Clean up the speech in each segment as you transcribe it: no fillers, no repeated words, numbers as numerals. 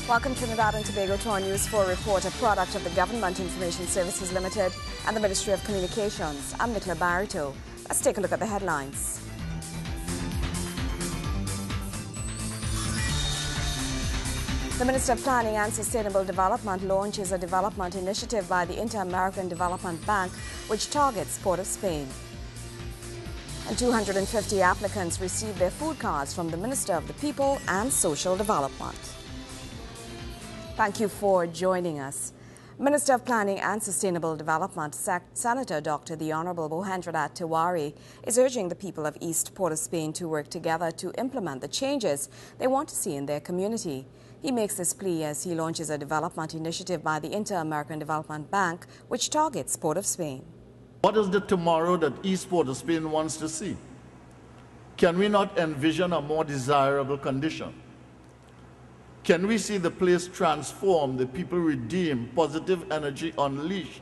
Welcome to Trinidad and Tobago to our News 4 report, a product of the Government Information Services Limited and the Ministry of Communications. I'm Nicola Barito. Let's take a look at the headlines. The Minister of Planning and Sustainable Development launches a development initiative by the Inter-American Development Bank, which targets Port of Spain. And 250 applicants received their food cards from the Minister of the People and Social Development. Thank you for joining us. Minister of Planning and Sustainable Development, Senator Dr. the Honorable Mohendranath Tiwari, is urging the people of East Port of Spain to work together to implement the changes they want to see in their community. He makes this plea as he launches a development initiative by the Inter-American Development Bank, which targets Port of Spain. What is the tomorrow that East Port of Spain wants to see? Can we not envision a more desirable condition? Can we see the place transformed, the people redeemed, positive energy unleashed,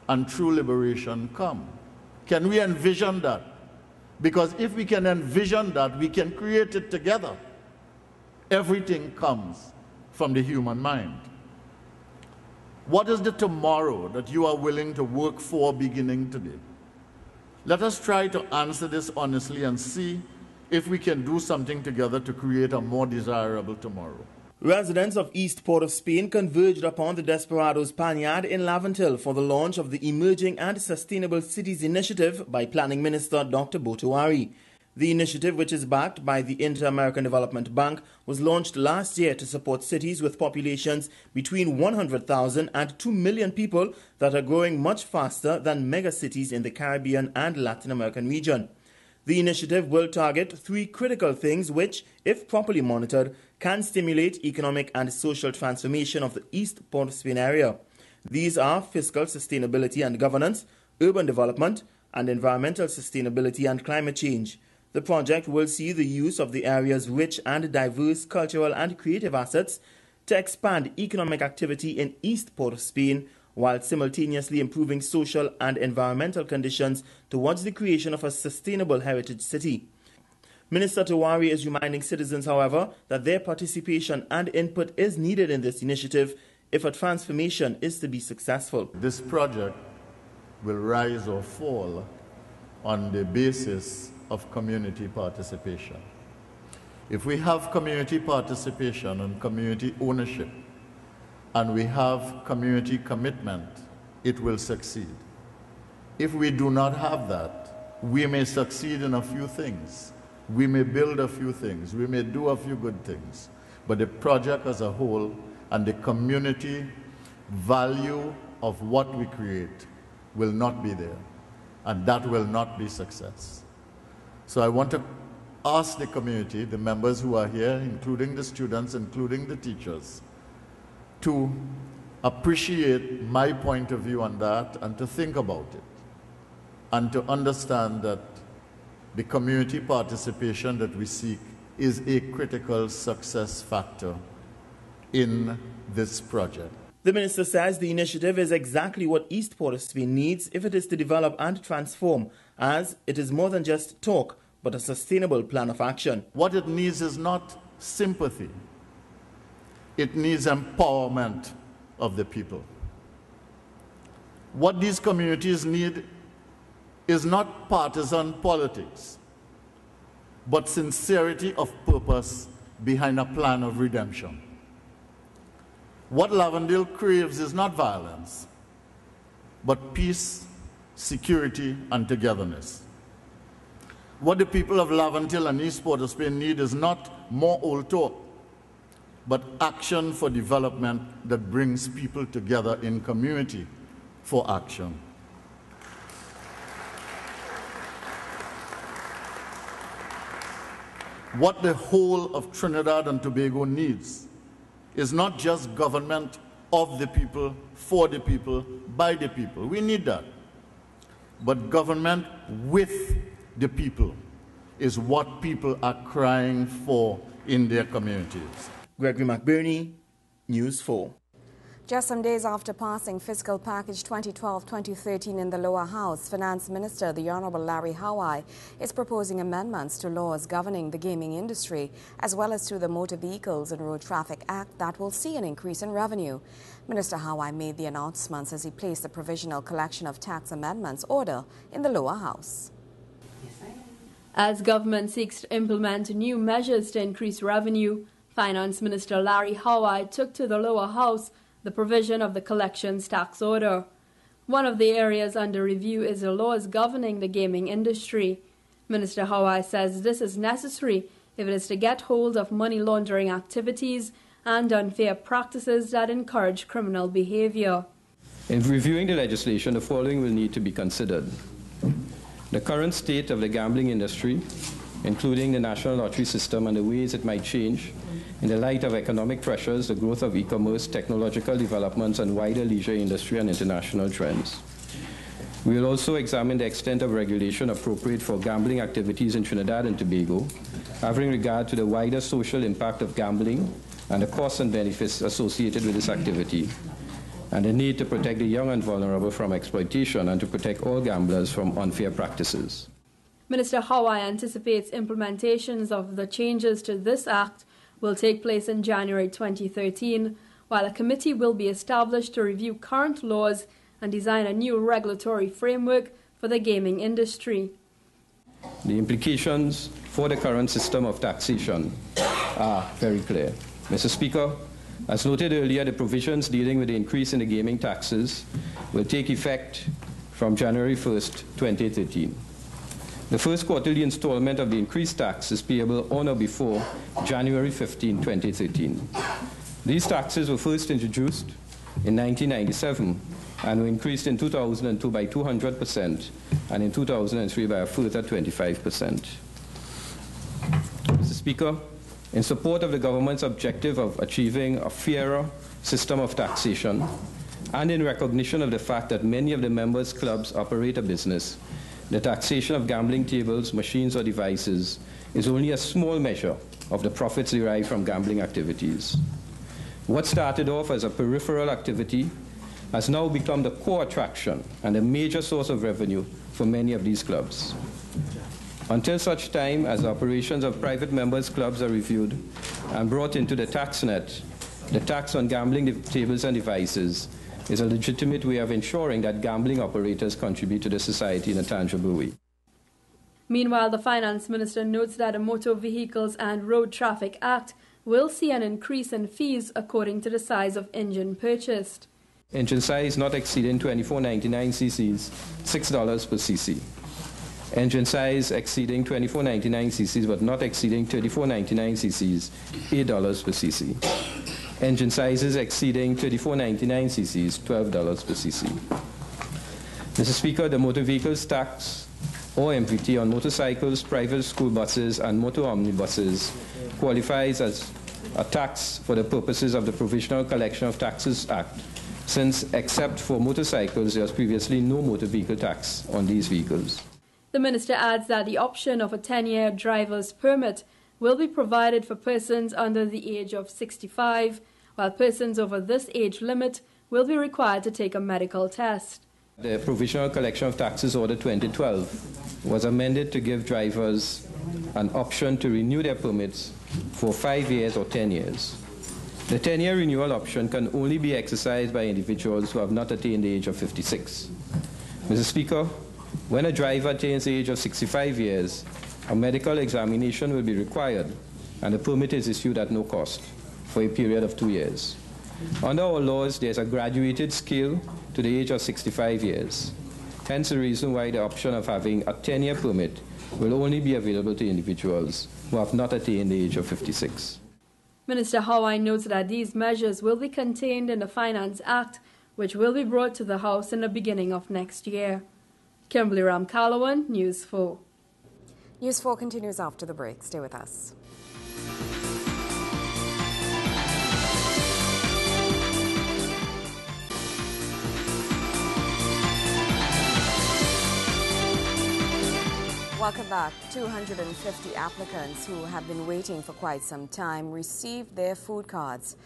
and true liberation come? Can we envision that? Because if we can envision that, we can create it together. Everything comes from the human mind. What is the tomorrow that you are willing to work for beginning today? Let us try to answer this honestly and see if we can do something together to create a more desirable tomorrow. Residents of East Port of Spain converged upon the Desperados Panyard in Laventille for the launch of the Emerging and Sustainable Cities Initiative by Planning Minister Dr. Tiwari. The initiative, which is backed by the Inter-American Development Bank, was launched last year to support cities with populations between 100,000 and 2 million people that are growing much faster than megacities in the Caribbean and Latin American region. The initiative will target 3 critical things which, if properly monitored, can stimulate economic and social transformation of the East Port of Spain area. These are fiscal sustainability and governance, urban development, and environmental sustainability and climate change. The project will see the use of the area's rich and diverse cultural and creative assets to expand economic activity in East Port of Spain, while simultaneously improving social and environmental conditions towards the creation of a sustainable heritage city. Minister Tiwari is reminding citizens, however, that their participation and input is needed in this initiative if a transformation is to be successful. This project will rise or fall on the basis of community participation. If we have community participation and community ownership, and we have community commitment, it will succeed. If we do not have that, we may succeed in a few things. We may build a few things. We may do a few good things. But the project as a whole and the community value of what we create will not be there. And that will not be success. So I want to ask the community, the members who are here, including the students, including the teachers, to appreciate my point of view on that and to think about it and to understand that the community participation that we seek is a critical success factor in this project. The minister says the initiative is exactly what East Port of Spain needs if it is to develop and transform, as it is more than just talk, but a sustainable plan of action. What it needs is not sympathy. It needs empowerment of the people. What these communities need is not partisan politics, but sincerity of purpose behind a plan of redemption. What Laventille craves is not violence, but peace, security, and togetherness. What the people of Laventille and East Port of Spain need is not more old talk, but action for development that brings people together in community for action. What the whole of Trinidad and Tobago needs is not just government of the people, for the people, by the people. We need that. But government with the people is what people are crying for in their communities. Gregory McBurney, News 4. Just some days after passing Fiscal Package 2012-2013 in the lower house, Finance Minister, the Honorable Larry Hawai, is proposing amendments to laws governing the gaming industry, as well as to the Motor Vehicles and Road Traffic Act that will see an increase in revenue. Minister Hawai made the announcements as he placed the Provisional Collection of Tax Amendments order in the lower house. As government seeks to implement new measures to increase revenue, Finance Minister Larry Hawai took to the lower house the provision of the collections tax order. One of the areas under review is the laws governing the gaming industry. Minister Hawai says this is necessary if it is to get hold of money laundering activities and unfair practices that encourage criminal behavior. In reviewing the legislation, the following will need to be considered: the current state of the gambling industry, including the national lottery system and the ways it might change in the light of economic pressures, the growth of e-commerce, technological developments, and wider leisure industry and international trends. We will also examine the extent of regulation appropriate for gambling activities in Trinidad and Tobago, having regard to the wider social impact of gambling and the costs and benefits associated with this activity, and the need to protect the young and vulnerable from exploitation and to protect all gamblers from unfair practices. Minister Hawai anticipates implementations of the changes to this act will take place in January 2013, while a committee will be established to review current laws and design a new regulatory framework for the gaming industry. The implications for the current system of taxation are very clear. Mr. Speaker, as noted earlier, the provisions dealing with the increase in the gaming taxes will take effect from January 1st, 2013. The first quarterly installment of the increased tax is payable on or before January 15, 2013. These taxes were first introduced in 1997 and were increased in 2002 by 200% and in 2003 by a further 25%. Mr. Speaker, in support of the government's objective of achieving a fairer system of taxation and in recognition of the fact that many of the members' clubs operate a business, the taxation of gambling tables, machines, or devices is only a small measure of the profits derived from gambling activities. What started off as a peripheral activity has now become the core attraction and a major source of revenue for many of these clubs. Until such time as the operations of private members' clubs are reviewed and brought into the tax net, the tax on gambling tables and devices is a legitimate way of ensuring that gambling operators contribute to the society in a tangible way. Meanwhile, the Finance Minister notes that the Motor Vehicles and Road Traffic Act will see an increase in fees according to the size of engine purchased. Engine size not exceeding 2499 cc's, $6 per cc. Engine size exceeding 2499 cc's but not exceeding 3499 cc's, $8 per cc. Engine sizes exceeding 3499 cc's, $12 per cc. Mr. Speaker, the motor vehicles tax, or MVT, on motorcycles, private school buses, and motor omnibuses qualifies as a tax for the purposes of the Provisional Collection of Taxes Act, since except for motorcycles, there was previously no motor vehicle tax on these vehicles. The minister adds that the option of a 10-year driver's permit will be provided for persons under the age of 65, while persons over this age limit will be required to take a medical test. The Provisional Collection of Taxes Order 2012 was amended to give drivers an option to renew their permits for 5 years or 10 years. The 10-year renewal option can only be exercised by individuals who have not attained the age of 56. Mr. Speaker, when a driver attains the age of 65 years, a medical examination will be required and the permit is issued at no cost for a period of 2 years. Under our laws, there's a graduated scale to the age of 65 years. Hence the reason why the option of having a 10-year permit will only be available to individuals who have not attained the age of 56. Minister Hawai notes that these measures will be contained in the Finance Act, which will be brought to the House in the beginning of next year. Kimberly Ramkalawan, News 4. News 4 continues after the break. Stay with us. Welcome back. 250 applicants who have been waiting for quite some time received their food cards.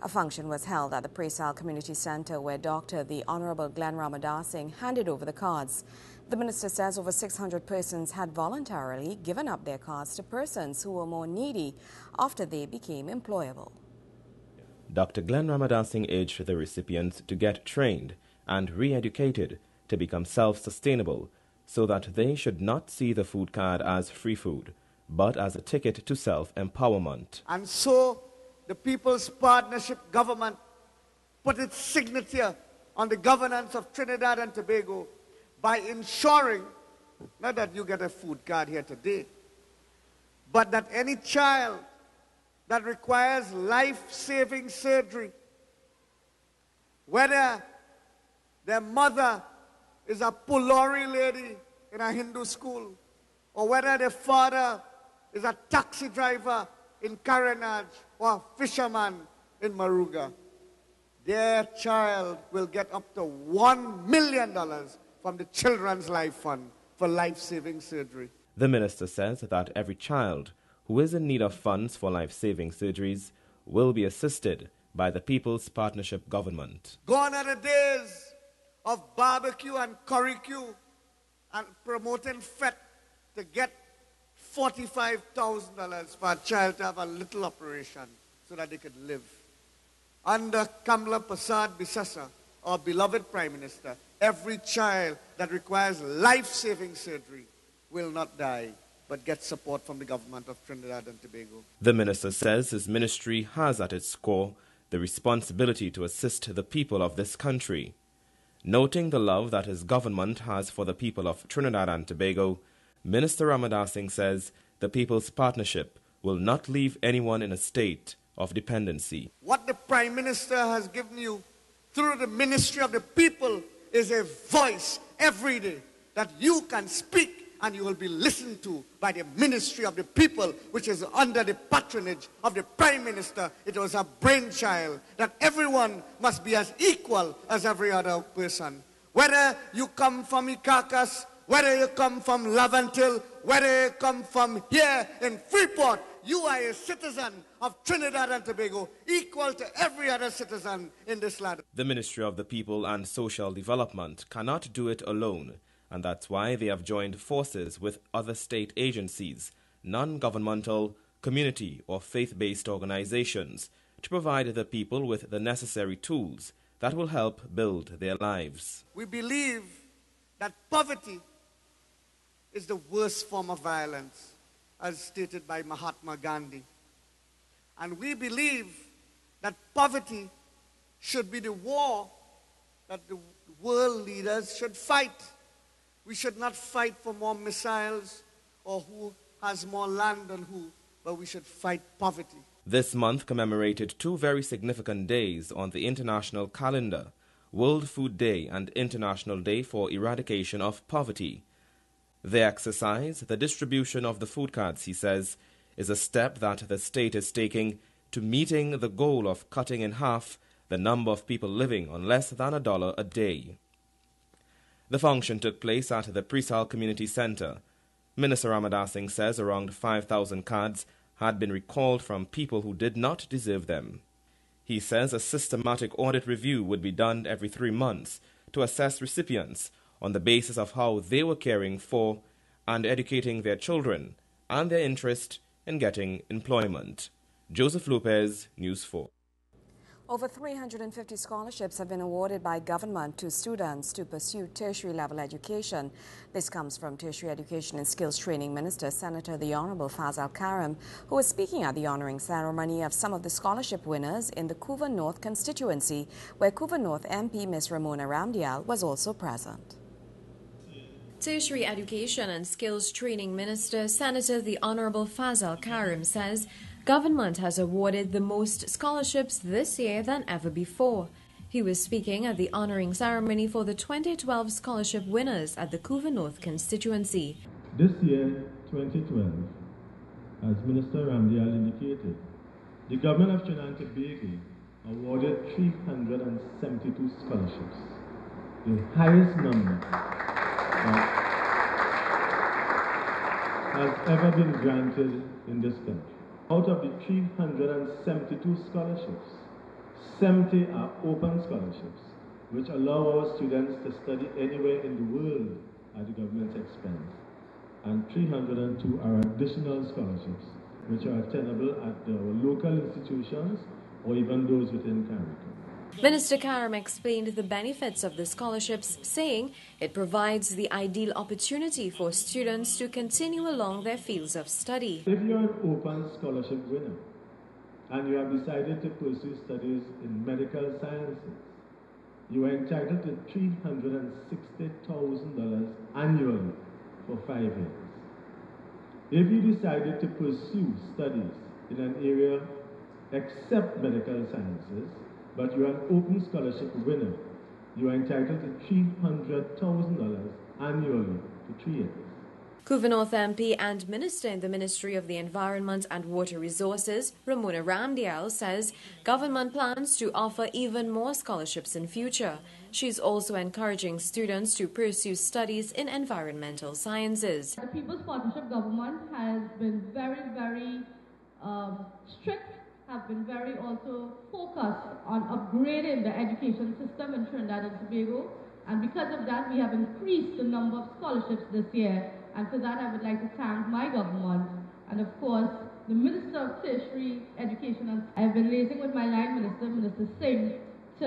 A function was held at the Presal Community Centre where Dr. the Honourable Glenn Ramadasing handed over the cards. The minister says over 600 persons had voluntarily given up their cards to persons who were more needy after they became employable. Dr. Glenn Ramadasing urged the recipients to get trained and re-educated to become self-sustainable so that they should not see the food card as free food, but as a ticket to self-empowerment. And so the People's Partnership Government put its signature on the governance of Trinidad and Tobago by ensuring not that you get a food card here today, but that any child that requires life-saving surgery, whether their mother is a Pulori lady in a Hindu school, or whether their father is a taxi driver in Karanaj or a fisherman in Maruga, their child will get up to $1 million from the Children's Life Fund for life-saving surgery. The minister says that every child who is in need of funds for life-saving surgeries will be assisted by the People's Partnership Government. Gone are the days of barbecue and curricue and promoting FET to get $45,000 for a child to have a little operation so that they could live. Under Kamla Prasad Bisasa, our beloved Prime Minister, every child that requires life-saving surgery will not die, but get support from the government of Trinidad and Tobago. The minister says his ministry has at its core the responsibility to assist the people of this country. Noting the love that his government has for the people of Trinidad and Tobago, Minister Ramadasing says the People's Partnership will not leave anyone in a state of dependency. What the Prime Minister has given you through the Ministry of the People is a voice every day that you can speak and you will be listened to by the Ministry of the People, which is under the patronage of the Prime Minister. It was a brainchild that everyone must be as equal as every other person. Whether you come from Ikakas, whether you come from Lavantil, whether you come from here in Freeport, you are a citizen of Trinidad and Tobago, equal to every other citizen in this land. The Ministry of the People and Social Development cannot do it alone, and that's why they have joined forces with other state agencies, non-governmental, community or faith-based organizations to provide the people with the necessary tools that will help build their lives. We believe that poverty is the worst form of violence, as stated by Mahatma Gandhi. And we believe that poverty should be the war that the world leaders should fight. We should not fight for more missiles or who has more land than who, but we should fight poverty. This month commemorated two very significant days on the international calendar, World Food Day and International Day for Eradication of Poverty. The exercise, the distribution of the food cards, he says, is a step that the state is taking to meeting the goal of cutting in half the number of people living on less than $1 a day. The function took place at the Presal Community Centre. Minister Ramadasing says around 5,000 cards had been recalled from people who did not deserve them. He says a systematic audit review would be done every 3 months to assess recipients on the basis of how they were caring for and educating their children and their interest in getting employment. Joseph Lopez, News 4. Over 350 scholarships have been awarded by government to students to pursue tertiary-level education. This comes from Tertiary Education and Skills Training Minister, Senator the Honourable Fazal Karim, who was speaking at the honouring ceremony of some of the scholarship winners in the Couva North constituency, where Couva North MP Ms. Ramona Ramdial was also present. Tertiary Education and Skills Training Minister, Senator the Honourable Fazal Karim says government has awarded the most scholarships this year than ever before. He was speaking at the honouring ceremony for the 2012 scholarship winners at the Couva North constituency. This year, 2012, as Minister Ramdial indicated, the government of Trinidad and Tobago awarded 372 scholarships, the highest number has ever been granted in this country. Out of the 372 scholarships, 70 are open scholarships, which allow our students to study anywhere in the world at the government's expense. And 302 are additional scholarships, which are attainable at our local institutions or even those within CARICOM. Minister Karim explained the benefits of the scholarships, saying it provides the ideal opportunity for students to continue along their fields of study. If you're an open scholarship winner and you have decided to pursue studies in medical sciences, you are entitled to $360,000 annually for 5 years. If you decided to pursue studies in an area except medical sciences, but you are an open scholarship winner, you are entitled to $300,000 annually for 3 years. Couva North MP and Minister in the Ministry of the Environment and Water Resources, Ramona Ramdial, says government plans to offer even more scholarships in future. She's also encouraging students to pursue studies in environmental sciences. The People's Partnership government has been very strict, have been very also focused on upgrading the education system in Trinidad and Tobago, and because of that we have increased the number of scholarships this year. And for that, I would like to thank my government and, of course, the Minister of Tertiary Education. And I've been liaising with my line minister, Minister Singh, to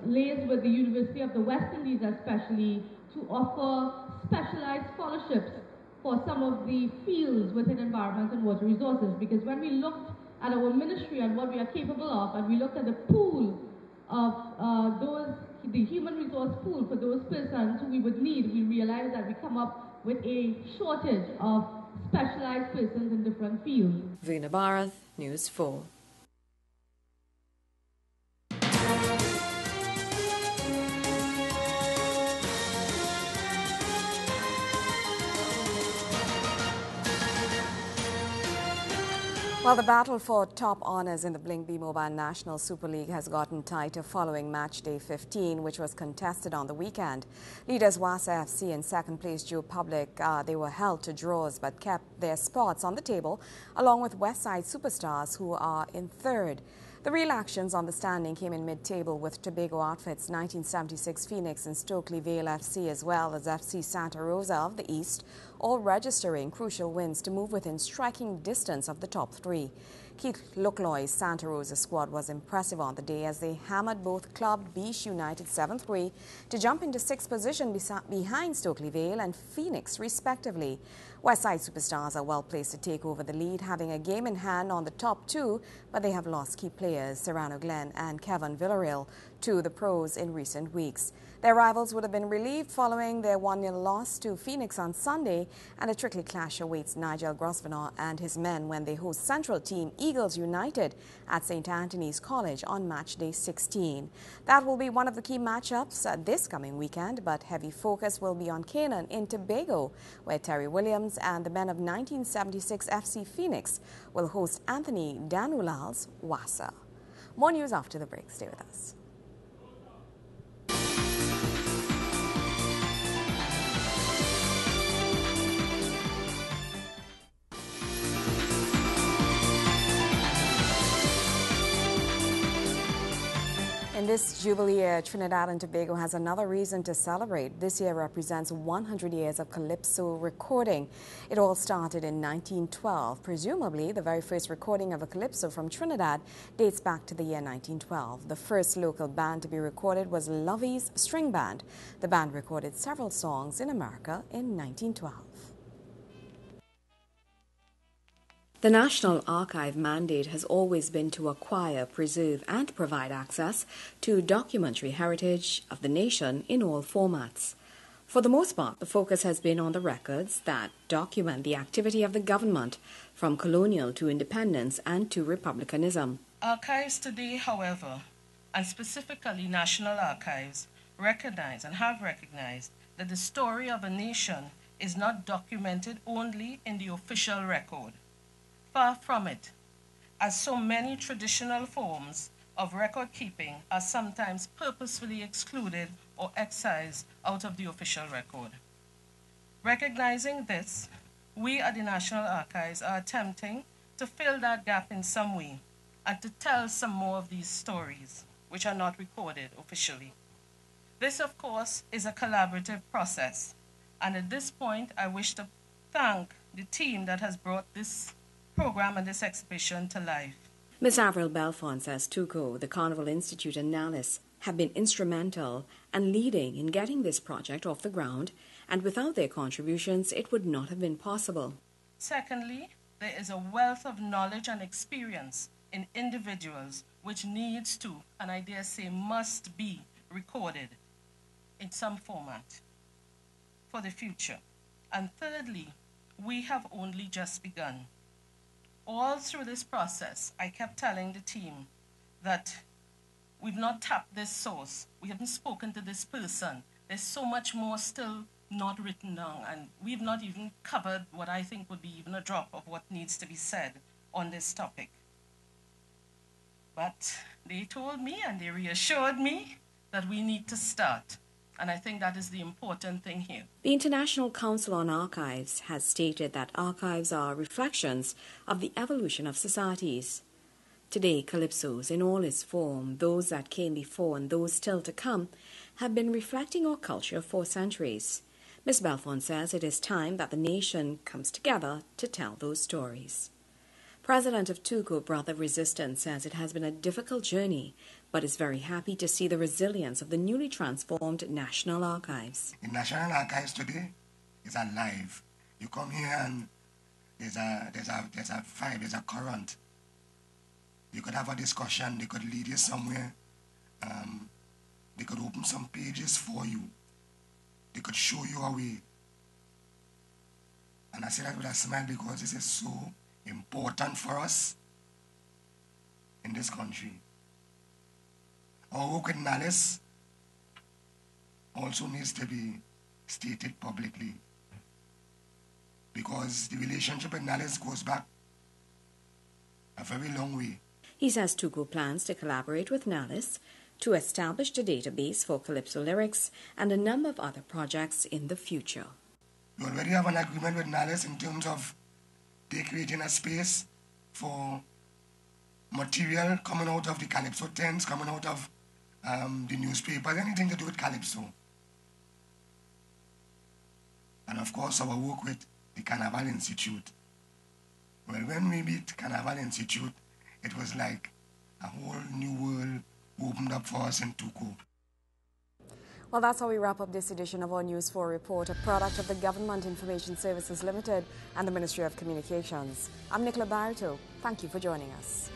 liaise with the University of the West Indies especially to offer specialized scholarships for some of the fields within environment and water resources. Because when we looked at our ministry and what we are capable of, and we looked at the pool of the human resource pool for those persons who we would need, we realized that we come up with a shortage of specialized persons in different fields. Veena Bharath, News 4. Well, the battle for top honours in the Blink B Mobile National Super League has gotten tighter following match day 15, which was contested on the weekend. Leaders Wassa FC in second place Joe Public, they were held to draws but kept their spots on the table, along with Westside Superstars, who are in third. The real actions on the standing came in mid-table with Tobago Outfits, 1976 Phoenix and Stokely Vale FC, as well as FC Santa Rosa of the East, all registering crucial wins to move within striking distance of the top three. Keith Lookloy's Santa Rosa squad was impressive on the day as they hammered both Club Beach United 7-3 to jump into sixth position behind Stokely Vale and Phoenix respectively. Westside Superstars are well placed to take over the lead, having a game in hand on the top two, but they have lost key players Serrano Glenn and Kevin Villarreal to the pros in recent weeks. Their rivals would have been relieved following their 1-0 loss to Phoenix on Sunday, and a tricky clash awaits Nigel Grosvenor and his men when they host Central team Eagles United at St. Anthony's College on match day 16. That will be one of the key matchups this coming weekend, but heavy focus will be on Canaan in Tobago, where Terry Williams and the men of 1976 FC Phoenix will host Anthony Danulal's Wassa. More news after the break. Stay with us. In this Jubilee year, Trinidad and Tobago has another reason to celebrate. This year represents 100 years of calypso recording. It all started in 1912. Presumably, the very first recording of a calypso from Trinidad dates back to the year 1912. The first local band to be recorded was Lovey's String Band. The band recorded several songs in America in 1912. The National Archive mandate has always been to acquire, preserve and provide access to documentary heritage of the nation in all formats. For the most part, the focus has been on the records that document the activity of the government from colonial to independence and to republicanism. Archives today, however, and specifically National Archives, recognize and have recognized that the story of a nation is not documented only in the official record. Far from it, as so many traditional forms of record keeping are sometimes purposefully excluded or excised out of the official record. Recognizing this, we at the National Archives are attempting to fill that gap in some way and to tell some more of these stories. which are not recorded officially. This, of course, is a collaborative process, and at this point, I wish to thank the team that has brought this program and this exhibition to life. Ms. Avril Belfont says TUCO, the Carnival Institute and NALIS have been instrumental and leading in getting this project off the ground, and without their contributions, it would not have been possible. Secondly, there is a wealth of knowledge and experience in individuals which needs to, and I dare say must be, recorded in some format for the future. And thirdly, we have only just begun. All through this process, I kept telling the team that we've not tapped this source. We haven't spoken to this person. There's so much more still not written down, and we've not even covered what I think would be even a drop of what needs to be said on this topic. But they told me and they reassured me that we need to start. And I think that is the important thing here. The International Council on Archives has stated that archives are reflections of the evolution of societies. Today, calypsos in all its form, those that came before and those still to come, have been reflecting our culture for centuries. Ms. Belfont says it is time that the nation comes together to tell those stories. President of TUCO, Brother Resistance, says it has been a difficult journey, but is very happy to see the resilience of the newly transformed National Archives. The National Archives today is alive. You come here and there's a vibe, there's a current. You could have a discussion, they could lead you somewhere. They could open some pages for you. They could show you a way. And I say that with a smile because this is so important for us in this country. Our work with NALIS also needs to be stated publicly, because the relationship with NALIS goes back a very long way. He says TUCO plans to collaborate with NALIS to establish a database for calypso lyrics and a number of other projects in the future. We already have an agreement with NALIS in terms of they creating a space for material coming out of the calypso tents, coming out of the newspapers, anything to do with calypso. And of course our work with the Carnival Institute. Well, when we meet Carnival Institute, it was like a whole new world opened up for us in TUCO. Well, that's how we wrap up this edition of our News 4 report, a product of the Government Information Services Limited and the Ministry of Communications. I'm Nicola Barito. Thank you for joining us.